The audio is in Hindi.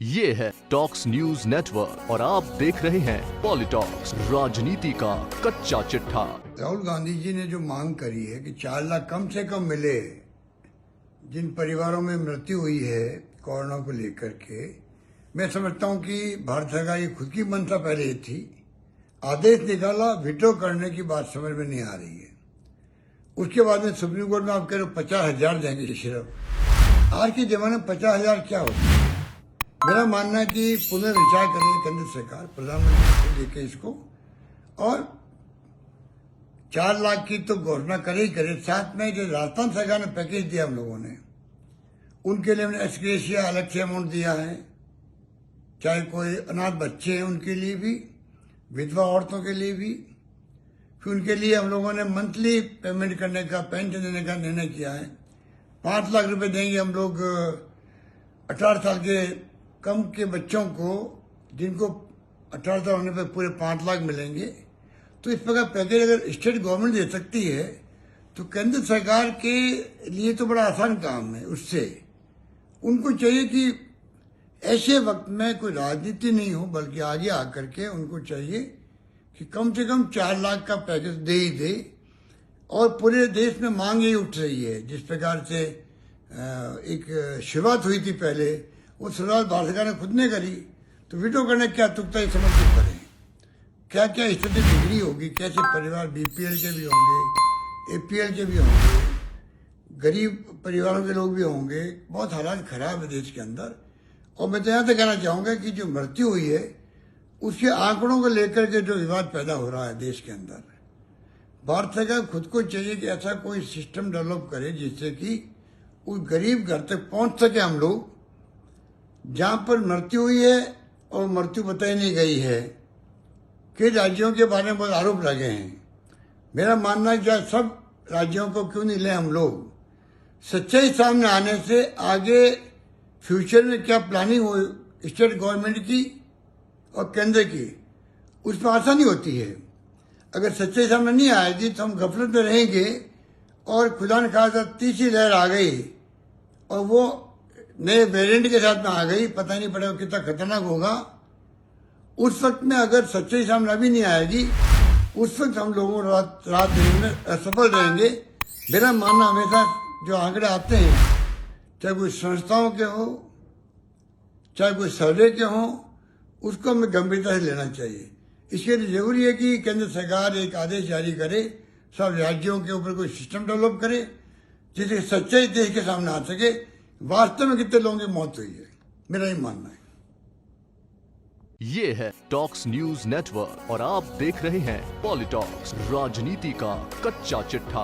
ये है टॉक्स न्यूज नेटवर्क और आप देख रहे हैं पॉलिटॉक्स, राजनीति का कच्चा चिट्ठा। राहुल गांधी जी ने जो मांग करी है कि 4 लाख कम से कम मिले जिन परिवारों में मृत्यु हुई है कोरोना को लेकर के, मैं समझता हूं कि भारत सरकार की खुद की मंशा पहले ही थी। आदेश निकाला, विड्रॉ करने की बात समझ में नहीं आ रही है। उसके बाद में सुप्रीम कोर्ट में आप कह रहे हो 50,000 देंगे सिर्फ। आज के जमाने में 50,000 क्या होता है? मेरा मानना है कि पुनर्विचार करेगी केंद्र सरकार, प्रधानमंत्री को लेकर इसको, और 4 लाख की तो घोषणा करे ही करे। साथ में जो राजस्थान सरकार ने पैकेज दिया हम लोगों ने, उनके लिए हमने एक्सग्रेशिया अलग से अमाउंट दिया है, चाहे कोई अनाथ बच्चे हैं उनके लिए भी, विधवा औरतों के लिए भी। फिर उनके लिए हम लोगों ने मंथली पेमेंट करने का, पेंशन देने का निर्णय किया है। 5 लाख रुपए देंगे हम लोग 18 साल के कम के बच्चों को, जिनको 18 साल होने पर पूरे 5 लाख मिलेंगे। तो इस प्रकार पैकेज अगर स्टेट गवर्नमेंट दे सकती है तो केंद्र सरकार के लिए तो बड़ा आसान काम है। उससे उनको चाहिए कि ऐसे वक्त में कोई राजनीति नहीं हो, बल्कि आगे आकर के उनको चाहिए कि कम से कम 4 लाख का पैकेज दे ही दे। और पूरे देश में मांग यही उठ रही है। जिस प्रकार से एक शुरुआत हुई थी पहले, वो शुरुआत भारत सरकार ने खुद ने करी, तो विड्रॉ करने क्या तुकता है समझ के करें। क्या क्या स्थिति बिगड़ी होगी, कैसे परिवार बीपीएल के भी होंगे, एपीएल के भी होंगे, गरीब परिवारों के लोग भी होंगे। बहुत हालात खराब है देश के अंदर। और मैं तो यहाँ तक कहना चाहूँगा कि जो मृत्यु हुई है उसके आंकड़ों को लेकर के जो विवाद पैदा हो रहा है देश के अंदर, भारत सरकार खुद को चाहिए कि ऐसा कोई सिस्टम डेवलप करे जिससे कि उस गरीब घर तक पहुंच सके हम लोग, जहां पर मृत्यु हुई है और मृत्यु बताई नहीं गई है। कई राज्यों के बारे में बहुत आरोप लगे हैं। मेरा मानना है कि सब राज्यों को क्यों नहीं ले हम लोग, सच्चाई सामने आने से आगे फ्यूचर में क्या प्लानिंग हो स्टेट गवर्नमेंट की और केंद्र की, उसमें आसानी होती है। अगर सच्चाई सामने नहीं आएगी तो हम गफलत में रहेंगे और खुदा न खासा तीसरी लहर आ गई और वो नए वेरिएंट के साथ में आ गई, पता नहीं पड़ेगा कितना खतरनाक होगा। उस वक्त में अगर सच्चाई सामने अभी नहीं आएगी, उस वक्त हम लोगों रात दिन में असफल रहेंगे। मेरा मानना हमेशा जो आंकड़े आते हैं, चाहे कोई संस्थाओं के हो, चाहे कोई सर्वे के हो, उसको हमें गंभीरता से लेना चाहिए। इसके लिए जरूरी है कि केंद्र सरकार एक आदेश जारी करे, सब राज्यों के ऊपर कोई सिस्टम डेवलप करे जिससे सच्चाई देश के सामने आ सके, वास्तव में कितने लोगों की मौत हुई है। मेरा ही मानना है। ये है टॉक्स न्यूज नेटवर्क और आप देख रहे हैं पॉलिटॉक्स, राजनीति का कच्चा चिट्ठा।